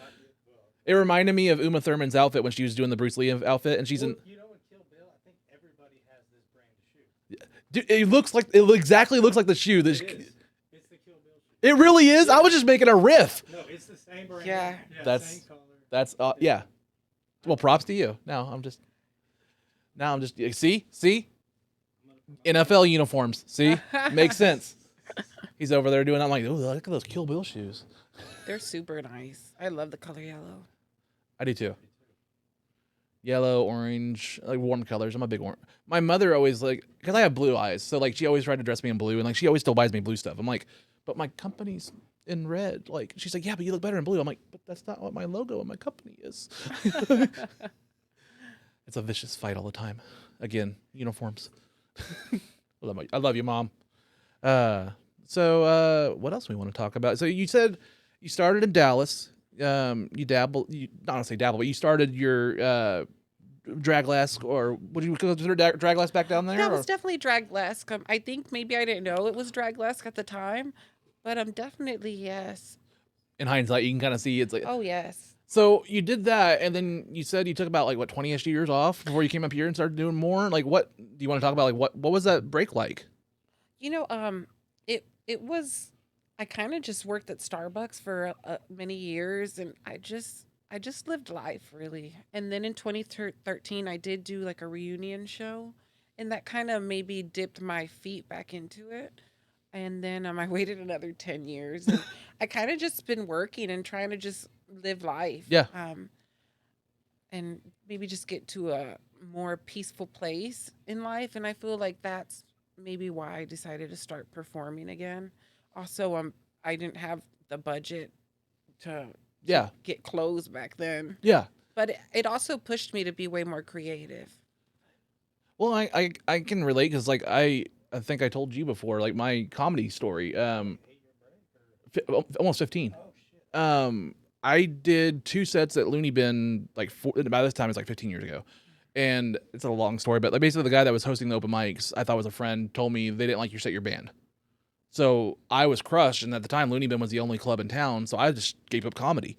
It reminded me of Uma Thurman's outfit when she was doing the Bruce Lee outfit, and she's in. You know, in Kill Bill, I think everybody has this brand of shoe. Dude, it exactly looks like the shoe. It's the Kill Bill shoe. It really is. I was just making a riff. No, it's the same brand. Yeah. That's same color. that's yeah. Well, props to you. Now I'm just see NFL uniforms. See, makes sense. He's over there doing. I'm like, oh, look at those Kill Bill shoes. They're super nice. I love the color yellow. I do too. Yellow, orange, warm colors. I'm a big orange. My mother always because I have blue eyes, so she always tried to dress me in blue, and she always still buys me blue stuff. I'm like, but my company's in red. She's like, yeah, but you look better in blue. I'm like, but that's not what my logo of my company is. It's a vicious fight all the time. Again, uniforms. I love you, Mom. So what else do we want to talk about? So you said you started in Dallas. You dabble. You not say dabble, but you started your Draglass, or would you consider Draglass back down there? That was definitely Draglass. I think maybe I didn't know it was Draglass at the time, but definitely yes. In hindsight, you can kind of see it's oh yes. So you did that, and then you said you took about like what 20-ish years off before you came up here and started doing more. Like, what do you want to talk about? Like, what was that break like? You know, it was. I kind of just worked at Starbucks for many years, and I just lived life really. And then in 2013, I did do like a reunion show, and that kind of maybe dipped my feet back into it. And then I waited another 10 years. And I kind of just been working and trying to just live life. Yeah. And maybe just get to a more peaceful place in life. And I feel like that's maybe why I decided to start performing again. Also, I didn't have the budget to get clothes back then. Yeah. But it also pushed me to be way more creative. Well, I can relate because like I think I told you before, like my comedy story, almost 15. I did 2 sets at Looney Bin like by this time it's like 15 years ago. And it's a long story, but like basically the guy that was hosting the open mics, I thought was a friend, told me they didn't like your set, your band. So I was crushed, and at the time, Looney Bin was the only club in town, so I just gave up comedy.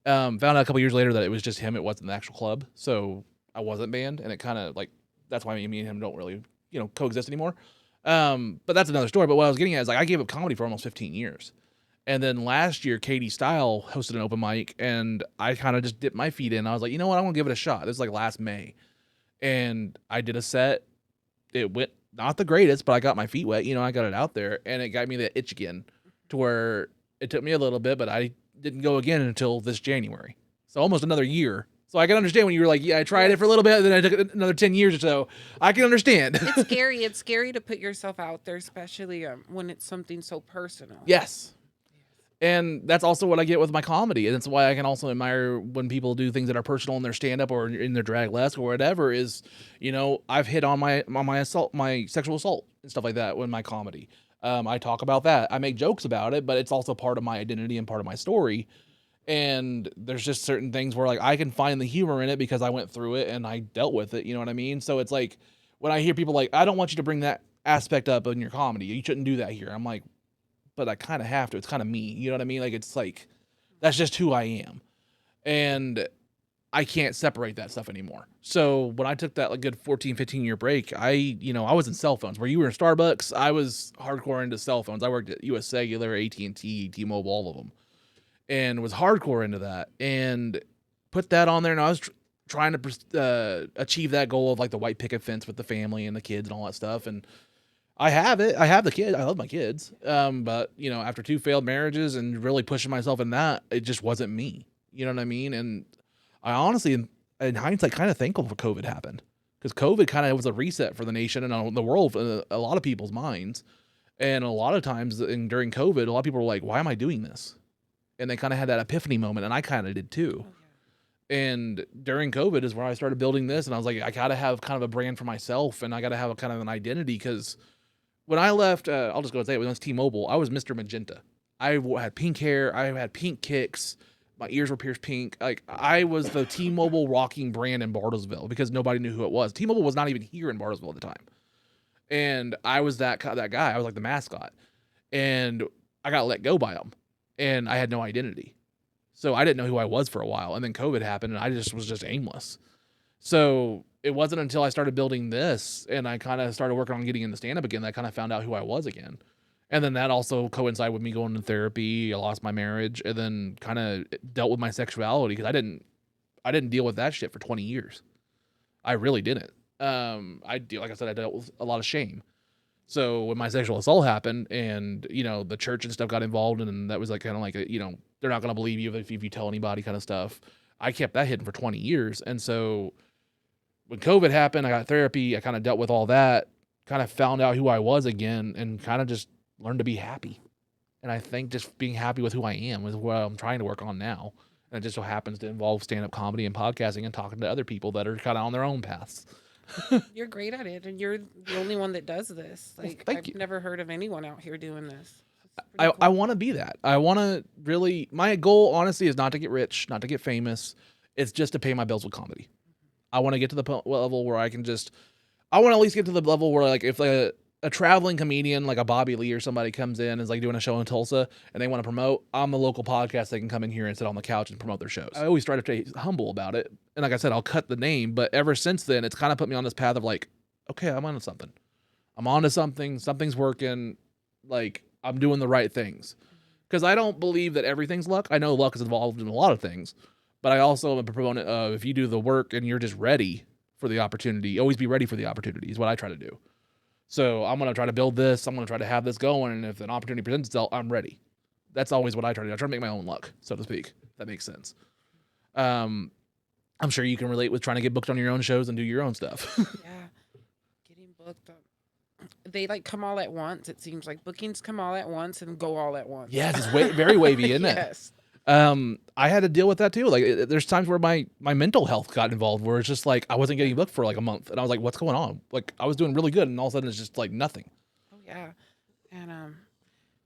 Found out a couple years later that it was just him, it wasn't the actual club, so I wasn't banned, and it kind of, like, that's why me and him don't really, coexist anymore. But that's another story, but what I was getting at is, like, I gave up comedy for almost 15 years. And then last year, Katie Style hosted an open mic, and I kind of just dipped my feet in. I was like, you know what, I'm going to give it a shot. This is, like, last May. And I did a set. It went not the greatest, but I got my feet wet. I got it out there, and it got me that itch again to where it took me a little bit, but I didn't go again until this January. So almost another year. So I can understand when you were like, yeah, I tried it for a little bit, and then I took another 10 years or so. I can understand. It's scary. It's scary to put yourself out there, especially when it's something so personal. Yes. And that's also what I get with my comedy. And that's why I can also admire when people do things that are personal in their stand-up or in their drag-lesque or whatever is, I've hit on my assault, my sexual assault and stuff like that with my comedy. I talk about that. I make jokes about it, but it's also part of my identity and part of my story. And there's just certain things where like I can find the humor in it because I went through it and I dealt with it. You know what I mean? So it's like when I hear people like, I don't want you to bring that aspect up in your comedy. You shouldn't do that here. I'm like, but I kind of have to. It's kind of me. You know what I mean? Like, it's like, that's just who I am. And I can't separate that stuff anymore. So when I took that like good 14, 15-year break, I was in cell phones. Where you were in Starbucks, I was hardcore into cell phones. I worked at US Cellular, AT&T, T-Mobile, all of them. And was hardcore into that. And put that on there, and I was trying to achieve that goal of like the white picket fence with the family and the kids and all that stuff. And I have it. I have the kids. I love my kids. But, after 2 failed marriages and really pushing myself in that, it just wasn't me. You know what I mean? And I honestly, in hindsight, kind of thankful for COVID happened. Because COVID kind of was a reset for the nation and the world, in a lot of people's minds. And a lot of times during COVID, a lot of people were like, why am I doing this? And they kind of had that epiphany moment, and I kind of did too. Oh, yeah. And during COVID is where I started building this, and I was like, I got to have kind of a brand for myself, and I got to have a kind of an identity, because when I left, I'll just go and say it, when I was T-Mobile, I was Mr. Magenta. I had pink hair. I had pink kicks. My ears were pierced pink. Like, I was the T-Mobile rocking brand in Bartlesville because nobody knew who it was. T-Mobile was not even here in Bartlesville at the time. And I was that guy. I was like the mascot. And I got let go by them. And I had no identity. So I didn't know who I was for a while. And then COVID happened, and I was just aimless. So it wasn't until I started building this and I kind of started working on getting into stand-up again that I kind of found out who I was again. And then that also coincided with me going to therapy. I lost my marriage, and then kind of dealt with my sexuality because I didn't deal with that shit for 20 years. I really didn't. Like I said, I dealt with a lot of shame. So when my sexual assault happened and, the church and stuff got involved, and that was like kind of like, they're not going to believe you if you tell anybody kind of stuff. I kept that hidden for 20 years. And so when COVID happened, I got therapy. I kind of dealt with all that, kind of found out who I was again, and kind of just learned to be happy. And I think just being happy with who I am is what I'm trying to work on now. And it just so happens to involve stand-up comedy and podcasting and talking to other people that are kind of on their own paths. You're great at it, and you're the only one that does this. Like, I've never heard of anyone out here doing this. Cool. I want to be that. I want to really, my goal, honestly, is not to get rich, not to get famous. It's just to pay my bills with comedy. I want to get to the level where I can I want to at least get to the level where, like, if a a traveling comedian like a Bobby Lee or somebody comes in and is like doing a show in Tulsa and they want to promote, I'm a local podcast. They can come in here and sit on the couch and promote their shows. I always try to stay humble about it. And like I said, I'll cut the name. But ever since then, it's kind of put me on this path of like, okay, I'm onto something. Something's working. Like, I'm doing the right things. Because I don't believe that everything's luck. I know luck is involved in a lot of things. But I also am a proponent of if you do the work and you're just ready for the opportunity, always be ready for the opportunity is what I try to do. So I'm going to try to build this. I'm going to try to have this going. And if an opportunity presents itself, I'm ready. That's always what I try to do. I try to make my own luck, so to speak. If that makes sense. I'm sure you can relate with trying to get booked on your own shows and do your own stuff. Yeah. Getting booked. They like come all at once. It seems like bookings come all at once and go all at once. Yes, it's very wavy, isn't it? Yes. I had to deal with that too. Like, there's times where my mental health got involved, where it's just like I wasn't getting booked for like a month, and I was like, "What's going on?" Like, I was doing really good, and all of a sudden, it's just like nothing. Oh yeah, and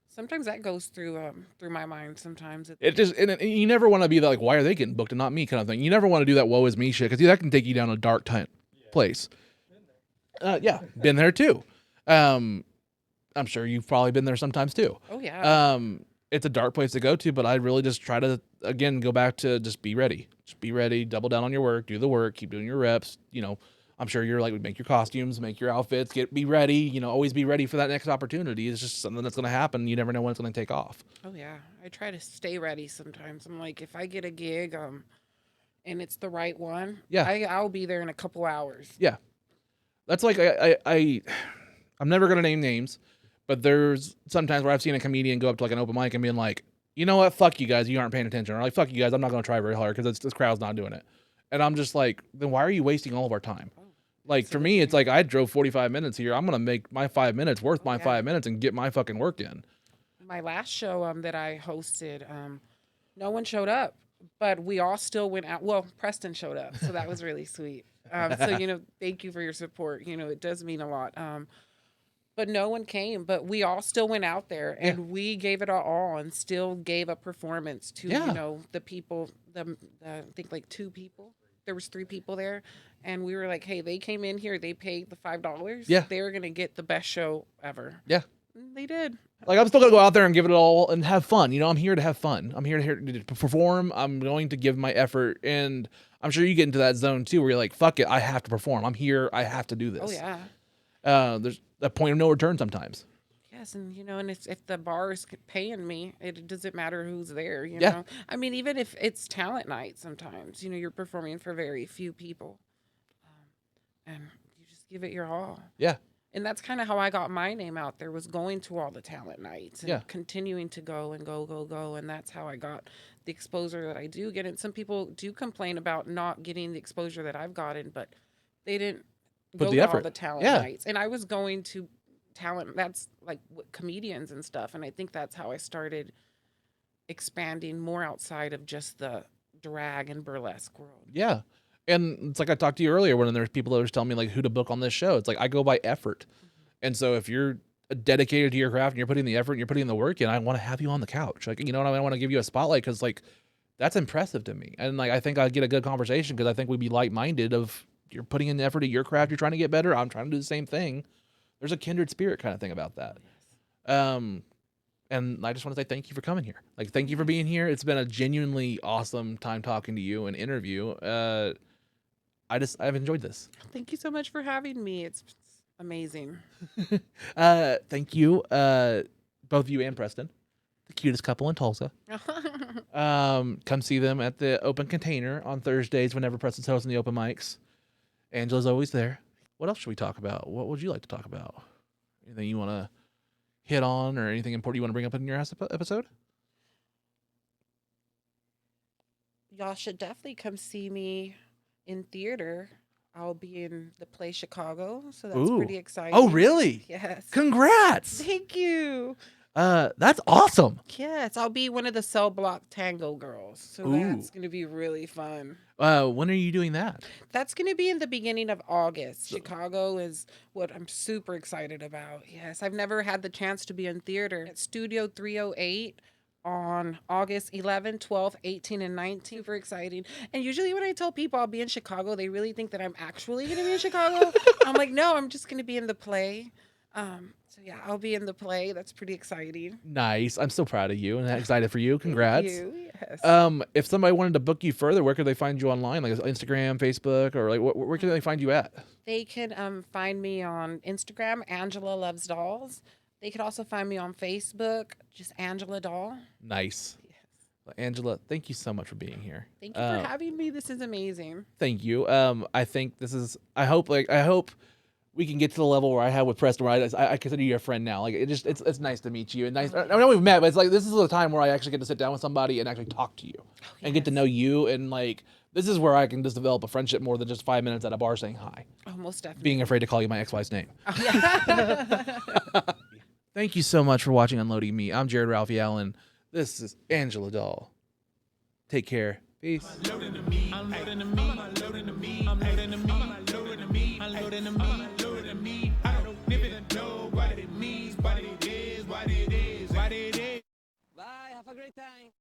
sometimes that goes through my mind. Sometimes It just and you never want to be that like, "Why are they getting booked and not me?" kind of thing. You never want to do that "woe is me" shit because that can take you down a dark place. Yeah, been there too. I'm sure you've probably been there sometimes too. Oh yeah. It's a dark place to go to, but I really just try to, again, go back to just be ready. Just be ready, double down on your work, do the work, keep doing your reps. You know, I'm sure you're like, make your costumes, make your outfits, be ready, you know, always be ready for that next opportunity. It's just something that's going to happen. You never know when it's going to take off. Oh yeah. I try to stay ready sometimes. I'm like, if I get a gig, and it's the right one, Yeah. I'll be there in a couple hours. Yeah. That's like, I'm never going to name names. But there's sometimes where I've seen a comedian go up to like an open mic and being like, you know what, fuck you guys, you aren't paying attention. Or like, fuck you guys, I'm not going to try very hard because this crowd's not doing it. And I'm just like, then why are you wasting all of our time? Like, for me, it's like I drove 45 minutes here. I'm going to make my 5 minutes worth my 5 minutes and get my fucking work in. My last show that I hosted, no one showed up, but we all still went out. Well, Preston showed up, so that was really sweet. So, you know, thank you for your support. You know, it does mean a lot. But no one came, but we all still went out there and we gave it our all and still gave a performance to, you know, the people, I think like 2 people, there was 3 people there. And we were like, hey, they came in here, they paid the $5. Yeah. They were going to get the best show ever. Yeah. And they did. Like, I'm still going to go out there and give it all and have fun. You know, I'm here to have fun. I'm here to perform. I'm going to give my effort. And I'm sure you get into that zone too, where you're like, fuck it, I have to perform. I'm here. I have to do this. Oh, yeah. There's a point of no return sometimes. Yes, and you know, and if the bar is paying me, it doesn't matter who's there. You Yeah. know, I mean, even if it's talent night, sometimes you know you're performing for very few people, and you just give it your all. Yeah. And that's kind of how I got my name out there, was going to all the talent nights and continuing to go and go, and that's how I got the exposure that I do get. And some people do complain about not getting the exposure that I've gotten, but they didn't Put go the to effort. all the talent nights. And I was going to talent, that's like comedians and stuff, and I think that's how I started expanding more outside of just the drag and burlesque world. Yeah. And it's like I talked to you earlier when there's people that was telling me like who to book on this show. It's like I go by effort. And so if you're dedicated to your craft and you're putting the effort and you're putting the work in, I want to have you on the couch. Like, you know what I mean? I want to give you a spotlight because like that's impressive to me. And like I think I'd get a good conversation because I think we'd be like-minded of you're putting in the effort to your craft, you're trying to get better, I'm trying to do the same thing. There's a kindred spirit kind of thing about that. And I just want to say thank you for coming here. Like, thank you for being here. It's been a genuinely awesome time talking to you and interview. I've enjoyed this. Thank you so much for having me. It's amazing. Thank you, both you and Preston, the cutest couple in Tulsa. Come see them at the Open Container on Thursdays whenever Preston's hosting the open mics. Angela's always there. What else should we talk about? What would you like to talk about? Anything you want to hit on or anything important you want to bring up in your episode? Y'all should definitely come see me in theater. I'll be in the play Chicago, so that's pretty exciting. Oh, really? Yes. Congrats. Thank you. That's awesome. Yes, I'll be one of the cell block tango girls, so that's going to be really fun. When are you doing that? That's going to be in the beginning of August. Chicago is what I'm super excited about. Yes, I've never had the chance to be in theater at Studio 308 on August 11, 12, 18, and 19. Super exciting. And usually when I tell people I'll be in Chicago, they really think that I'm actually going to be in Chicago. I'm like, no, I'm just going to be in the play. So yeah, I'll be in the play. That's pretty exciting. Nice. I'm so proud of you and excited for you. Congrats. Thank you. Yes. If somebody wanted to book you further, where could they find you online? Like Instagram, Facebook, or like where can they find you at? They can find me on Instagram, Angela Loves Dolls. They could also find me on Facebook, just Angela Doll. Nice. Yes. Well, Angela, thank you so much for being here. Thank you for having me. This is amazing. Thank you. I think this is. I hope we can get to the level where I have with Preston, where I consider you a friend now. Like it's nice to meet you and nice. I know we've met, but it's like this is the time where I actually get to sit down with somebody and actually talk to you and get to know you, and like this is where I can just develop a friendship more than just 5 minutes at a bar saying hi. Oh, most definitely. Being afraid to call you my ex-wife's name. Oh, yeah. Thank you so much for watching Unloading Meat. I'm Jared Ralphie Allen. This is Angela Doll. Take care. Peace. Unloading the meat. Unloading the meat. Unloading the meat. Unloading the meat. Unloading the meat. Unloading the meat. Unloading the meat. I don't even know what it means, what it is, what it is, what it is. Bye. Have a great time.